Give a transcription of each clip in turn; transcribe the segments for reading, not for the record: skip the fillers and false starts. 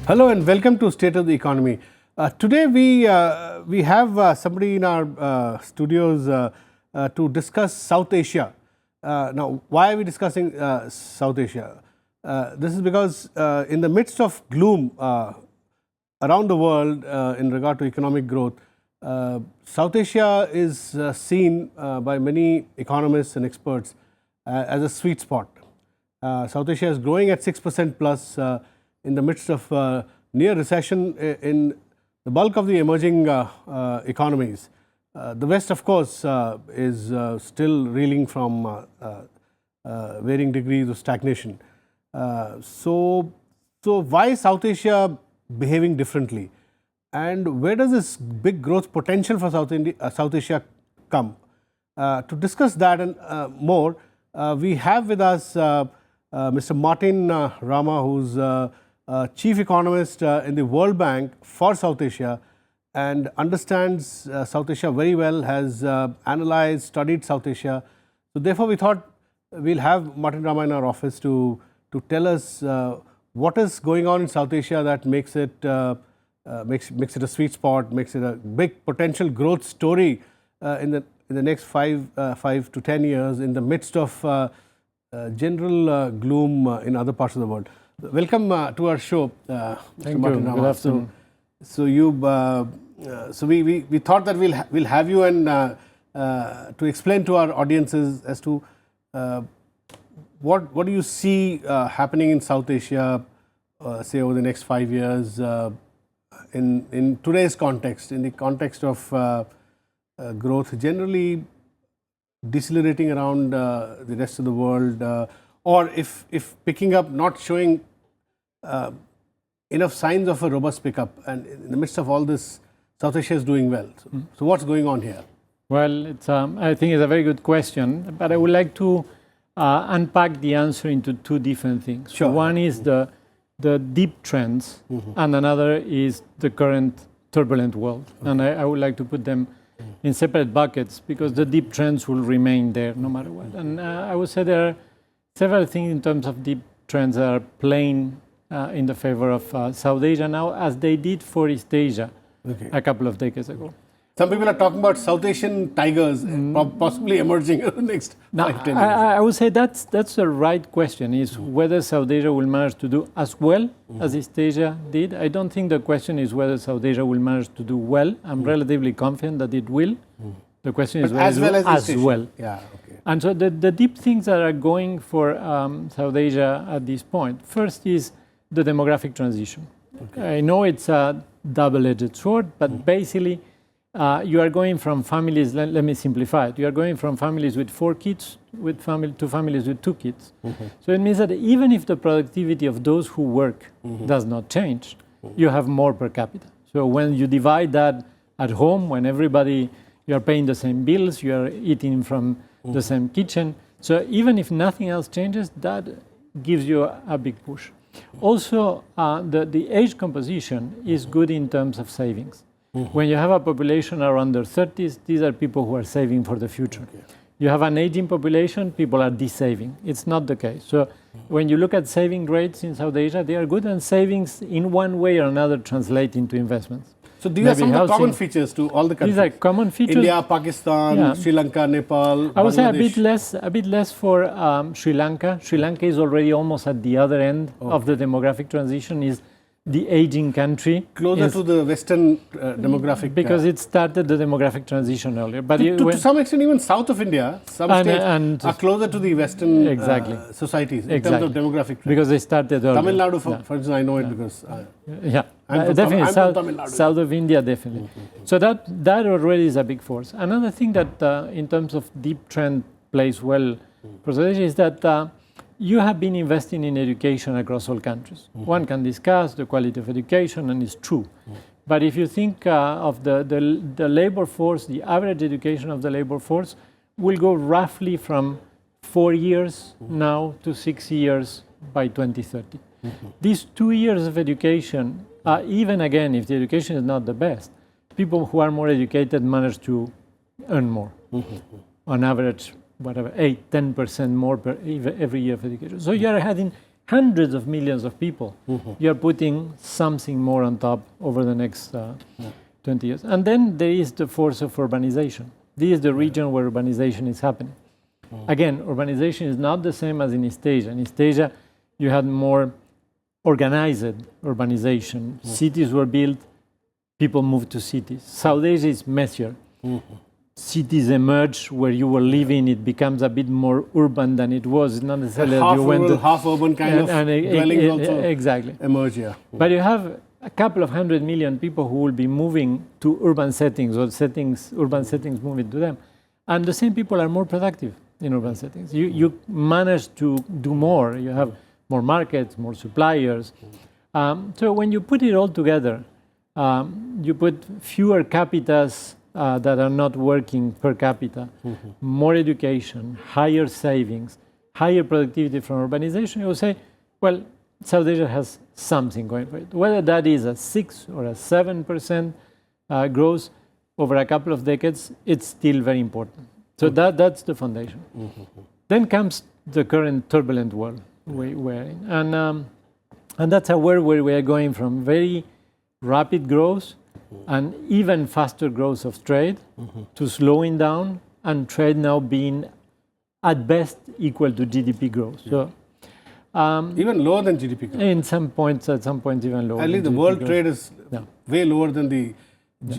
Hello and welcome to State of the Economy. Today we have somebody in our studios to discuss South Asia. Now, why are we discussing South Asia? This is because in the midst of gloom around the world in regard to economic growth, South Asia is seen by many economists and experts as a sweet spot. South Asia is growing at 6% plus in the midst of near recession in the bulk of the emerging economies. The West, of course, is still reeling from varying degrees of stagnation. So why is South Asia behaving differently? And where does this big growth potential for South Asia come? To discuss that and more, we have with us Mr. Martin Rama, who's Chief Economist in the World Bank for South Asia and understands South Asia very well, has analyzed, studied South Asia. So therefore, we thought we'll have Martin Rama in our office to tell us what is going on in South Asia that makes it makes it a sweet spot, makes it a big potential growth story in the next 5 to 10 years in the midst of general gloom in other parts of the world. Welcome to our show, Thank Martin you. Rama. Good afternoon. So we thought that we'll have you and to explain to our audiences as to what do you see happening in South Asia, say over the next 5 years, in today's context, in the context of growth generally decelerating around the rest of the world, or if picking up, not showing enough signs of a robust pickup, and in the midst of all this, South Asia is doing well. So what's going on here? Well, I think it's a very good question, but I would like to unpack the answer into two different things. Sure. One is the deep trends, and another is the current turbulent world. Okay. And I would like to put them in separate buckets because the deep trends will remain there no matter what. And I would say there are several things in terms of deep trends that are playing in the favor of South Asia now, as they did for East Asia a couple of decades ago. Some people are talking about South Asian tigers possibly emerging in the next 5-10 years. I would say that's the right question, is whether South Asia will manage to do as well as East Asia did. I don't think the question is whether South Asia will manage to do well. I'm relatively confident that it will. The question is whether as well. Yeah, okay. And so the deep things that are going for South Asia at this point, first is the demographic transition. Okay. I know it's a double-edged sword, but basically you are going from families, let me simplify it, you are going from families with 4 kids to families with 2 kids. So it means that even if the productivity of those who work does not change, you have more per capita. So when you divide that at home, when you are paying the same bills, you are eating from the same kitchen. So even if nothing else changes, that gives you a big push. Also, the age composition is good in terms of savings. When you have a population around their 30s, these are people who are saving for the future. Okay. You have an aging population, people are de-saving. It's not the case. So when you look at saving rates in South Asia, they are good, and savings in one way or another translate into investments. So these are some of the common features to all the countries. These are common features. India, Pakistan, Sri Lanka, Nepal, I would say Bangladesh. a bit less for Sri Lanka. Sri Lanka is already almost at the other end of the demographic transition, is the aging country. Closer to the Western demographic. Because it started the demographic transition earlier. But to some extent, even south of India, some states are closer to the Western societies in terms of demographic trends. Because they started earlier. Tamil Nadu, for instance, I know it because definitely Tamil Nadu. South of India, definitely. So that already is a big force. Another thing that in terms of deep trend plays well for South Asia is that you have been investing in education across all countries. One can discuss the quality of education, and it's true. But if you think of the labor force, the average education of the labor force will go roughly from 4 years now to 6 years by 2030. These 2 years of education, even again, if the education is not the best, people who are more educated manage to earn more. On average, whatever, 8-10% more every year for education. So you are having hundreds of millions of people. You are putting something more on top over the next 20 years. And then there is the force of urbanization. This is the region where urbanization is happening. Again, urbanization is not the same as in East Asia. In East Asia, you had more organized urbanization. Cities were built, people moved to cities. South Asia is messier. Cities emerge where you were living, it becomes a bit more urban than it was. It's not necessarily that you went rural, half urban kind of dwellings also exactly. emerge, yeah. But you have a couple of 100 million people who will be moving to urban settings, or urban settings moving to them. And the same people are more productive in urban settings. You manage to do more. You have more markets, more suppliers. So when you put it all together, you put fewer capitas that are not working per capita, more education, higher savings, higher productivity from urbanization, you will say, well, South Asia has something going for it. Whether that is a 6 or a 7% growth over a couple of decades, it's still very important. So that's the foundation. Then comes the current turbulent world we're in. And that's a world where we are going from very rapid growth and even faster growth of trade to slowing down, and trade now being at best equal to GDP growth. So even lower than GDP growth. At some points even lower. At least the world trade is way lower than the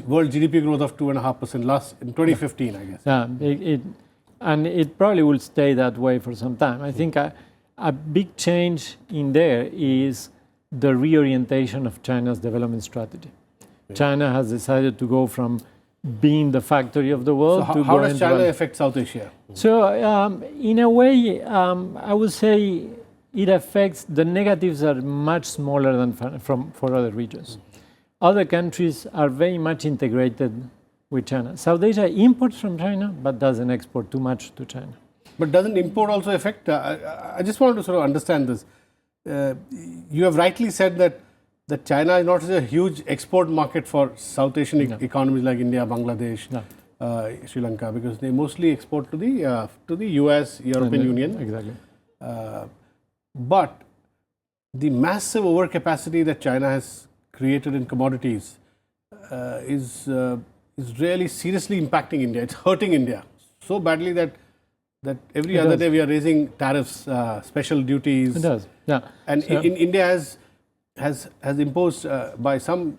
world GDP growth of 2.5% in 2015, I guess. Yeah, and it probably will stay that way for some time. I think a big change in there is the reorientation of China's development strategy. China has decided to go from being the factory of the world so to how does China affect South Asia? So in a way, I would say it affects, the negatives are much smaller than for other regions. Other countries are very much integrated with China. South Asia imports from China, but doesn't export too much to China. But doesn't import also affect? I just wanted to sort of understand this. You have rightly said that China is not a huge export market for South Asian economies like India, Bangladesh, Sri Lanka, because they mostly export to the US, European Union. Exactly. But the massive overcapacity that China has created in commodities is really seriously impacting India. It's hurting India so badly that every other day we are raising tariffs, special duties. It does, yeah. And in India has imposed by some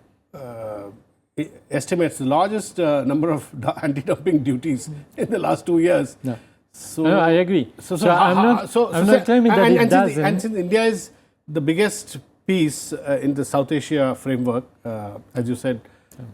estimates the largest number of anti-dumping duties in the last 2 years. Yeah. So no, I agree. I'm not claiming that it doesn't. And since India is the biggest piece in the South Asia framework, as you said,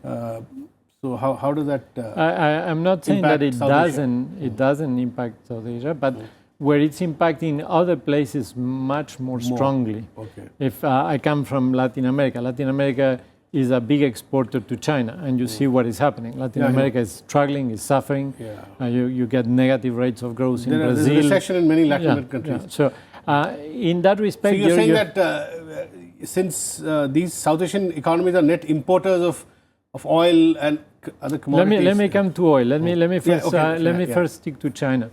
so how does that I'm not saying that it Asia? doesn't impact South Asia, but where it's impacting other places much more strongly. Okay. If I come from Latin America is a big exporter to China, and you see what is happening. Latin America is struggling, is suffering. Yeah. You get negative rates of growth in Brazil. There's a recession in many Latin American countries. Yeah. So in that respect, so you're saying that since these South Asian economies are net importers of oil and other commodities. Let me come to oil. Let me first stick to China.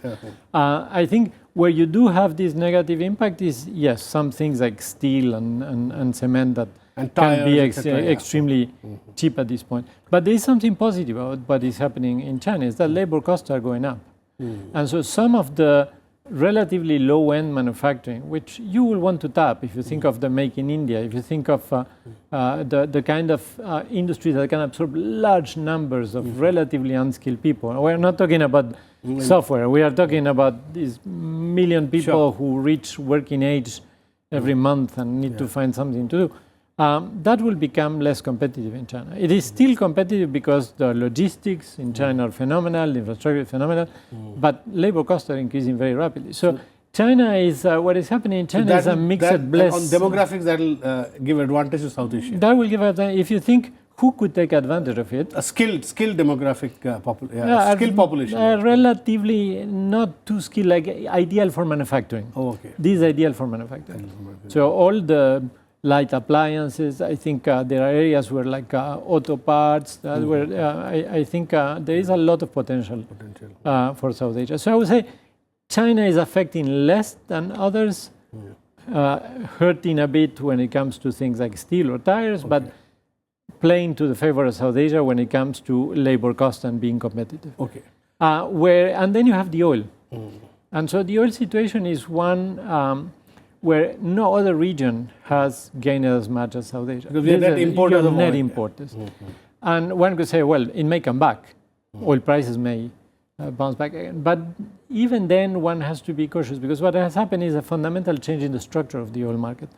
I think where you do have this negative impact is, yes, some things like steel and cement that can be extremely cheap at this point. But there is something positive about what is happening in China, is that labor costs are going up. And so some of the relatively low-end manufacturing, which you will want to tap if you think of the Make in India, if you think of the kind of industries that can absorb large numbers of relatively unskilled people. We're not talking about software. We are talking about these million people who reach working age every month and need to find something to do. That will become less competitive in China. It is still competitive because the logistics in China are phenomenal, the infrastructure is phenomenal, but labor costs are increasing very rapidly. So China is, what is happening in China is a mixed bless. On demographics, that will give advantage to South Asia. That will give advantage. If you think who could take advantage of it? A skilled demographic skilled population. Relatively not too skilled, like ideal for manufacturing. Oh, okay. This is ideal for manufacturing. So all the light appliances, I think there are areas where like auto parts, where I think there is a lot of potential for South Asia. So I would say China is affecting less than others, hurting a bit when it comes to things like steel or tires, but playing to the favor of South Asia when it comes to labor cost and being competitive. Okay. And then you have the oil. And so the oil situation is one where no other region has gained as much as South Asia. Because we are net importers of net oil. importers. And one could say, well, it may come back. Oil prices may bounce back again. But even then, one has to be cautious because what has happened is a fundamental change in the structure of the oil market.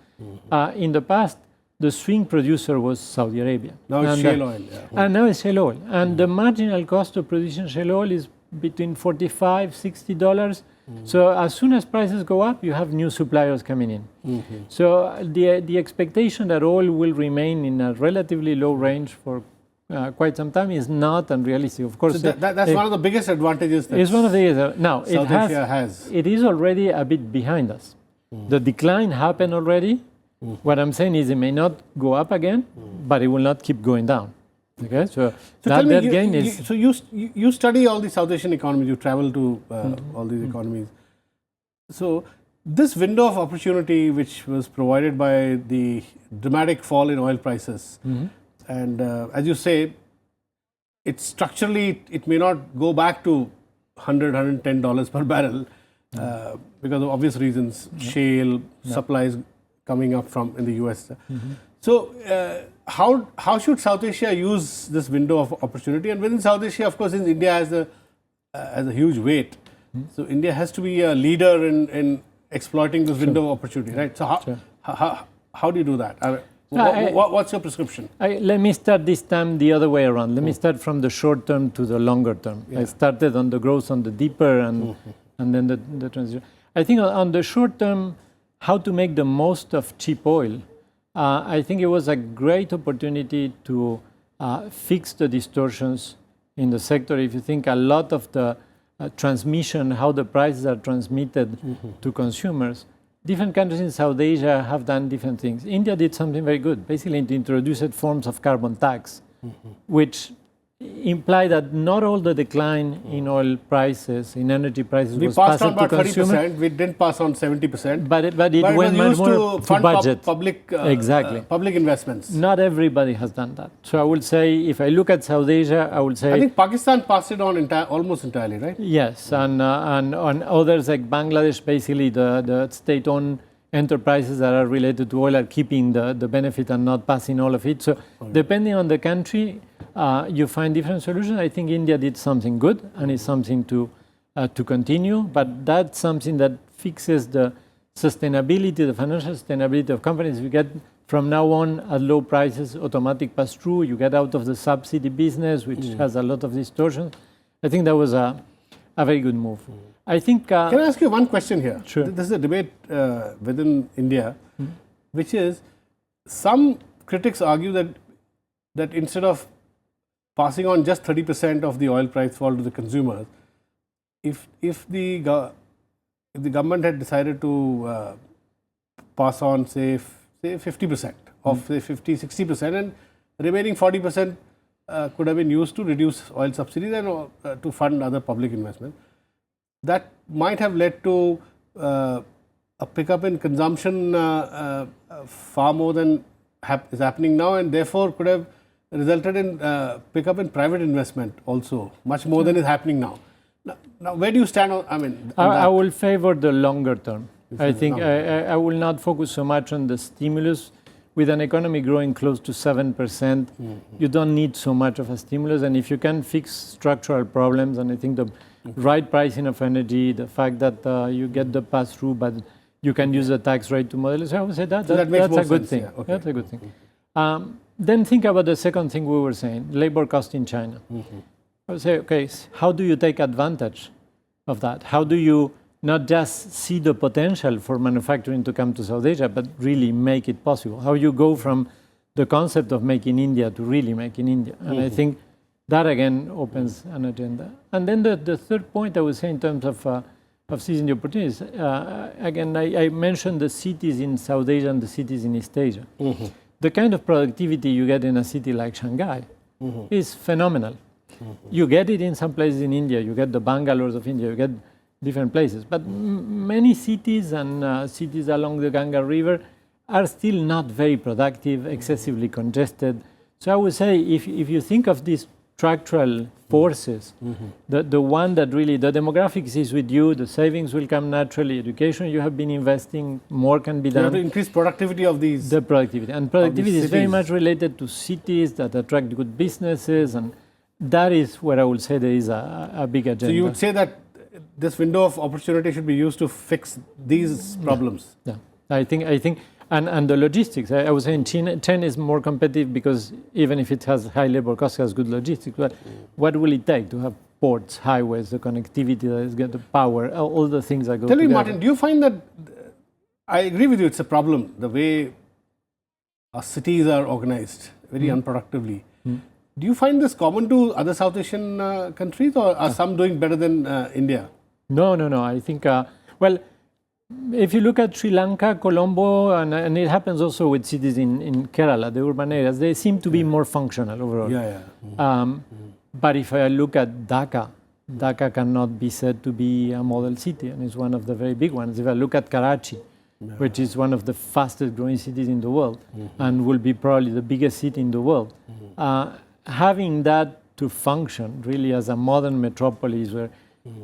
In the past, the swing producer was Saudi Arabia. Now it's shale oil. And now it's shale oil. And the marginal cost of producing shale oil is between $45, $60. So as soon as prices go up, you have new suppliers coming in. So the expectation that oil will remain in a relatively low range for quite some time is not unrealistic. Of course, so that's one of the biggest advantages that it's one of the now South Asia has. It is already a bit behind us. The decline happened already. What I'm saying is it may not go up again, but it will not keep going down. Okay, so tell me, gain is. So you study all the South Asian economies. You travel to all these economies. So this window of opportunity, which was provided by the dramatic fall in oil prices, and as you say, it's structurally it may not go back to $100, $110 per barrel because of obvious reasons, shale supplies coming up from in the US. So how should South Asia use this window of opportunity? And within South Asia, of course, since India has a huge weight, so India has to be a leader in exploiting this window of opportunity, right? So how do you do that? What's your prescription? Let me start this time the other way around. Let me start from the short term to the longer term. I started on the growth on the deeper and then the transition. I think on the short term, how to make the most of cheap oil. I think it was a great opportunity to fix the distortions in the sector. If you think a lot of the transmission, how the prices are transmitted to consumers, different countries in South Asia have done different things. India did something very good. Basically, it introduced forms of carbon tax, which imply that not all the decline in oil prices, in energy prices, we was passed passed on about to consumers. 30%. We didn't pass on 70%. But it went much used more to fund budget. Public Exactly. Public investments. Not everybody has done that. So I would say, if I look at South Asia, I would say I think Pakistan passed it on almost entirely, right? yes, and on others like Bangladesh, basically the state-owned enterprises that are related to oil are keeping the benefit and not passing all of it. So depending on the country, you find different solutions. I think India did something good, and it's something to continue. But that's something that fixes the sustainability, the financial sustainability of companies. You get from now on at low prices, automatic pass-through. You get out of the subsidy business, which has a lot of distortions. I think that was a very good move. I think. Can I ask you one question here? Sure. This is a debate within India, which is some critics argue that instead of passing on just 30% of the oil price fall to the consumers, if the government had decided to pass on say 50% of say 50-60%, and remaining 40% could have been used to reduce oil subsidies and to fund other public investment, that might have led to a pickup in consumption far more than is happening now, and therefore could have resulted in pickup in private investment also, much more than is happening now. Now, where do you stand on, I will favor the longer term. I think I will not focus so much on the stimulus. With an economy growing close to 7%, you don't need so much of a stimulus. And if you can fix structural problems, and I think the right pricing of energy, the fact that you get the pass-through, but you can use the tax rate to model it. So I would say that's a good thing. Yeah, okay. That's a good thing. Then think about the second thing we were saying, labor cost in China. I would say, okay, how do you take advantage of that? How do you not just see the potential for manufacturing to come to South Asia, but really make it possible? How you go from the concept of making India to really making India? And I think that again opens an agenda. And then the third point I would say in terms of seizing the opportunities, again, I mentioned the cities in South Asia and the cities in East Asia. The kind of productivity you get in a city like Shanghai is phenomenal. You get it in some places in India. You get the Bangalores of India. You get different places. But many cities and cities along the Ganga River are still not very productive, excessively congested. So I would say if you think of these structural forces, the one that really, the demographics is with you, the savings will come naturally, education you have been investing, more can be done. You have to increase productivity of these. The productivity. And productivity is very cities. much related to cities that attract good businesses, and that is where I would say there is a big agenda. So you would say that this window of opportunity should be used to fix these problems. Yeah, I think, and the logistics. I was saying China is more competitive because even if it has high labor costs, it has good logistics. But what will it take to have ports, highways, the connectivity, the power, all the things that go together? Tell me, Martin, do you find that, I agree with you, it's a problem, the way our cities are organized very unproductively. Do you find this common to other South Asian countries, or are some doing better than India? No. I think, well, if you look at Sri Lanka, Colombo, and it happens also with cities in Kerala, the urban areas, they seem to be more functional overall. But if I look at Dhaka, Dhaka cannot be said to be a model city, and it's one of the very big ones. If I look at Karachi, which is one of the fastest growing cities in the world, and will be probably the biggest city in the world, having that to function really as a modern metropolis where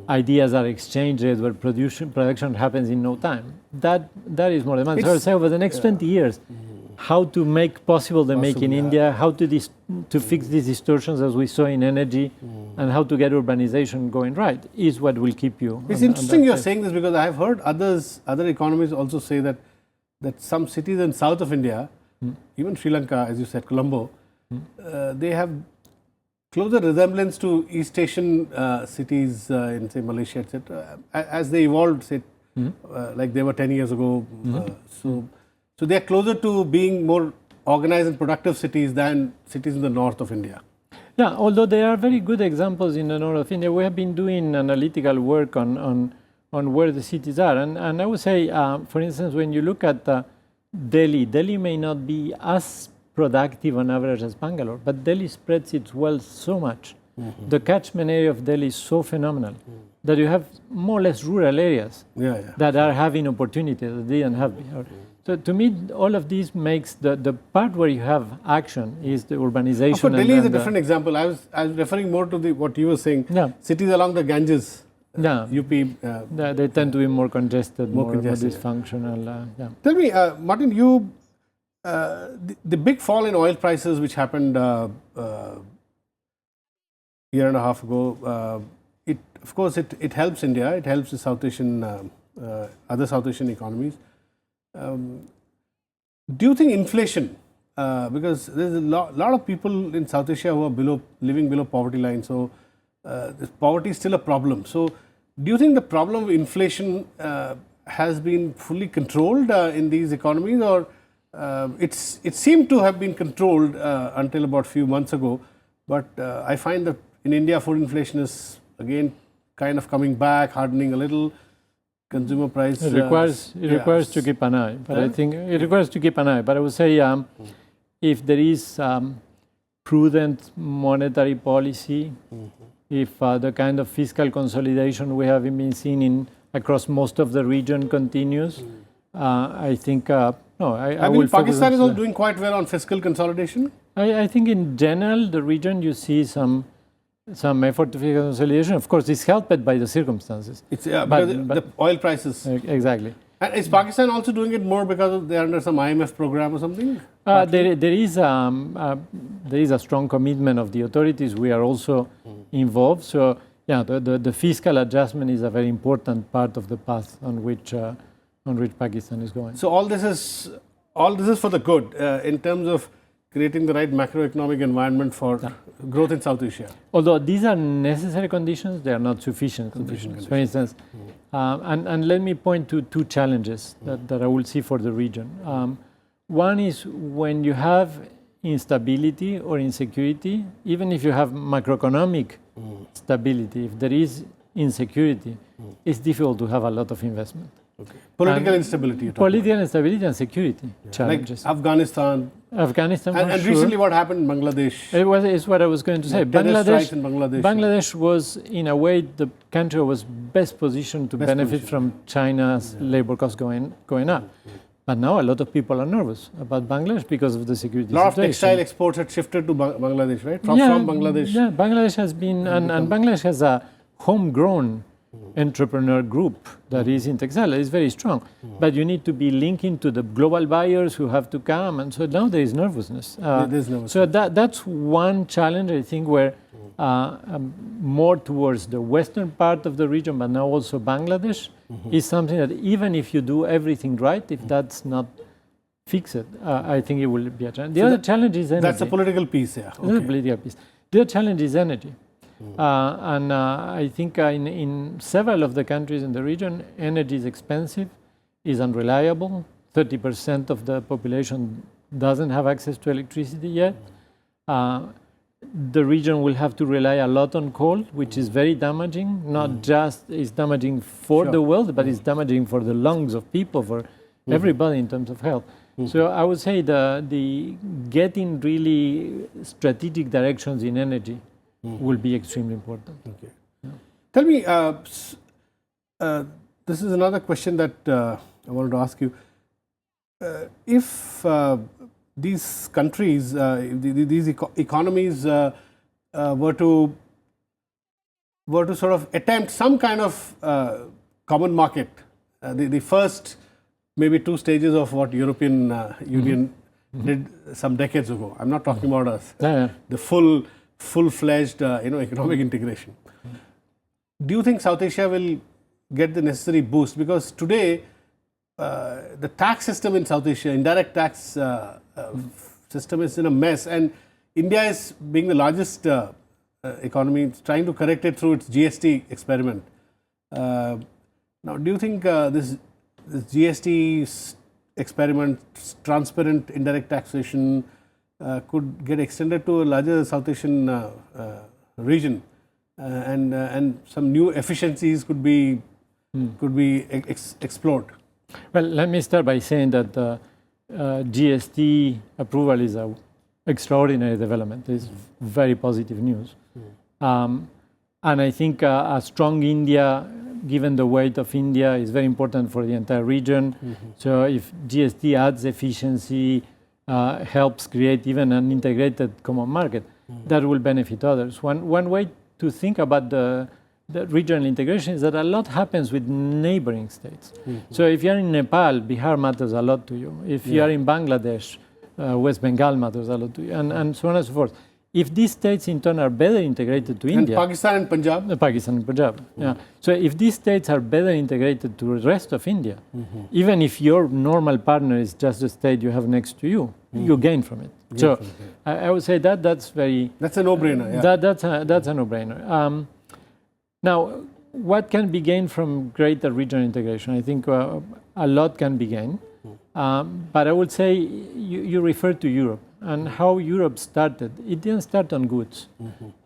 ideas are exchanged, where production happens in no time, that is more demand. So I would say over the next 20 years, how to make possible the Make in India, how to fix these distortions as we saw in energy, and how to get urbanization going right is what will keep you. It's interesting you're saying this, because I have heard other economists also say that some cities in south of India, even Sri Lanka, as you said, Colombo, they have closer resemblance to East Asian cities in, say, Malaysia, etc., as they evolved, say, like they were 10 years ago. So they are closer to being more organized and productive cities than cities in the north of India. Yeah, although there are very good examples in the north of India. We have been doing analytical work on where the cities are. And I would say, for instance, when you look at Delhi may not be as productive on average as Bangalore, but Delhi spreads its wealth so much. The catchment area of Delhi is so phenomenal that you have more or less rural areas that are having opportunities that they didn't have before. So to me, all of these makes the part where you have action is the urbanization. But Delhi is a different example. I was referring more to what you were saying. Cities along the Ganges, UP. They tend to be more congested, more dysfunctional. Tell me, Martin, the big fall in oil prices which happened year and a half ago, of course it helps India, it helps the South Asian, other South Asian economies. Do you think inflation, because there's a lot of people in South Asia who are living below poverty line, so poverty is still a problem. So do you think the problem of inflation has been fully controlled in these economies, or it seemed to have been controlled until about a few months ago, but I find that in India food inflation is again kind of coming back, hardening a little. Consumer price. It requires to keep an eye, but I think it requires to keep an eye. But I would say if there is prudent monetary policy, if the kind of fiscal consolidation we have been seeing across most of the region continues, I think I will. Pakistan is also doing quite well on fiscal consolidation. I think in general the region you see some effort to fiscal consolidation. Of course, it's helped by the circumstances. It's but the oil prices. Exactly. And is Pakistan also doing it more because they're under some IMF program or something? There is a strong commitment of the authorities. We are also involved. So yeah, the fiscal adjustment is a very important part of the path on which Pakistan is going. So all this is for the good in terms of creating the right macroeconomic environment for growth in South Asia. Although these are necessary conditions, they are not sufficient conditions. For instance, and let me point to two challenges that I will see for the region. One is when you have instability or insecurity, even if you have macroeconomic stability, if there is insecurity, it's difficult to have a lot of investment. Okay. Political instability. Political instability and security challenges. Like Afghanistan. Afghanistan, for And sure. recently, what happened in Bangladesh? It's what I was going to say. Terrorist in Bangladesh. Bangladesh was, in a way, the country was best positioned to benefit from China's labor costs going up. But now a lot of people are nervous about Bangladesh because of the security situation. A lot of textile exports had shifted to Bangladesh, right? From Bangladesh. Yeah, Bangladesh has been, and Bangladesh has a homegrown entrepreneur group that is in textile. It's very strong. But you need to be linking to the global buyers who have to come. And so now there is nervousness. There's nervousness. So that's one challenge, I think, where more towards the western part of the region, but now also Bangladesh, is something that even if you do everything right, if that's not fixed, I think it will be a challenge. The other challenge is energy. That's a political piece, yeah. Okay. That's a political piece. The other challenge is energy. And I think in several of the countries in the region, energy is expensive, is unreliable. 30% of the population doesn't have access to electricity yet. The region will have to rely a lot on coal, which is very damaging. Not just is damaging for the world, but it's damaging for the lungs of people, for everybody in terms of health. So I would say the getting really strategic directions in energy will be extremely important. Okay. Yeah. Tell me, this is another question that I wanted to ask you. If these countries, these economies were to sort of attempt some kind of common market, the first maybe 2 stages of what European Union did some decades ago. I'm not talking about us. The full-fledged economic integration. Do you think South Asia will get the necessary boost? Because today, the tax system in South Asia, indirect tax system, is in a mess, and India is being the largest economy, trying to correct it through its GST experiment. Now, do you think this GST experiment, transparent indirect taxation, could get extended to a larger South Asian region, and some new efficiencies could be explored? Well, let me start by saying that GST approval is an extraordinary development. It's very positive news. And I think a strong India, given the weight of India, is very important for the entire region. So if GST adds efficiency, helps create even an integrated common market, that will benefit others. One way to think about the regional integration is that a lot happens with neighboring states. So if you're in Nepal, Bihar matters a lot to you. If you are in Bangladesh, West Bengal matters a lot to you, and so on and so forth. If these states in turn are better integrated to India... And Pakistan and Punjab? Pakistan and Punjab, yeah. So if these states are better integrated to the rest of India, even if your normal partner is just the state you have next to you, you gain from it. So I would say that's very... That's a no-brainer, yeah. That's a no-brainer. Now, what can be gained from greater regional integration? I think a lot can be gained. But I would say you referred to Europe and how Europe started. It didn't start on goods.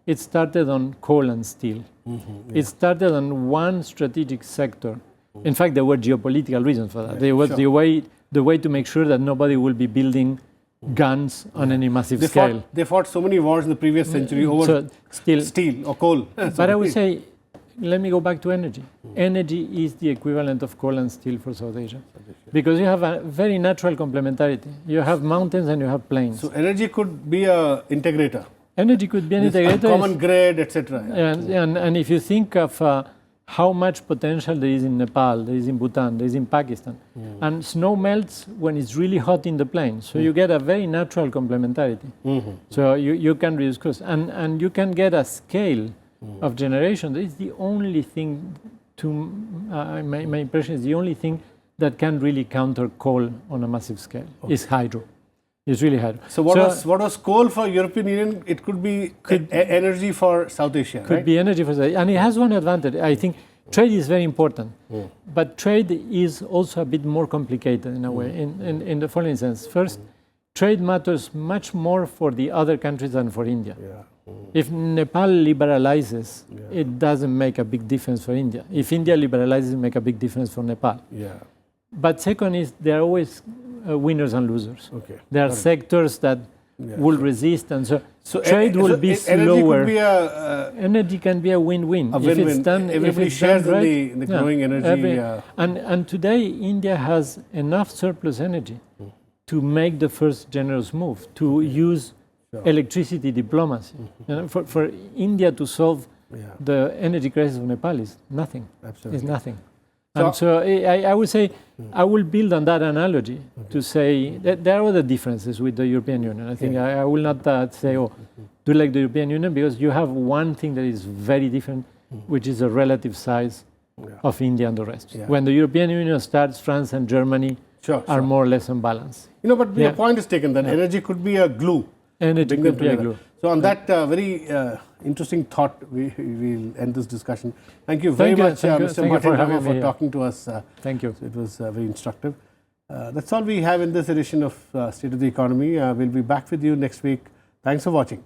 It started on coal and steel. It started on one strategic sector. In fact, there were geopolitical reasons for that. There was the way to make sure that nobody will be building guns on any massive scale. They fought so many wars in the previous century over steel or coal. But I would say, let me go back to energy. Energy is the equivalent of coal and steel for South Asia, because you have a very natural complementarity. You have mountains and you have plains. So energy could be an integrator. Energy could be an integrator. Common grid, etc. And if you think of how much potential there is in Nepal, there is in Bhutan, there is in Pakistan, and snow melts when it's really hot in the plains. So you get a very natural complementarity. So you can reduce costs, and you can get a scale of generation. That is the only thing, my impression is the only thing that can really counter coal on a massive scale is hydro. It's really hydro. So what was coal for European Union? It could be energy for South Asia, Could be energy for South Asia. And it has one advantage. I think trade is very important. But trade is also a bit more complicated in a way, in the following sense. First, trade matters much more for the other countries than for India. Yeah. If Nepal liberalizes, it doesn't make a big difference for India. If India liberalizes, it makes a big difference for Nepal. Yeah. But second is there are always winners and losers. Okay. There are sectors that will resist, and so trade will be Energy slower. could be Energy can be a win-win. if it's done. Everybody shares in the growing energy. And today India has enough surplus energy to make the first generous move to use electricity diplomacy. For India to solve the energy crisis of Nepal is nothing. Absolutely. It's nothing. And so I would say, I will build on that analogy to say that there are other differences with the European Union. I think I will not say, oh, do like the European Union, because you have one thing that is very different, which is the relative size of India and the rest. When the European Union starts, France and Germany are more or less in balance. But your point is taken that energy could be a glue. Energy could be a glue. So on that very interesting thought, we will end this discussion. Thank you very much, Mr. Martin Rama, for talking to us. Thank you. So it was very instructive. That's all we have in this edition of State of the Economy. We'll be back with you next week. Thanks for watching.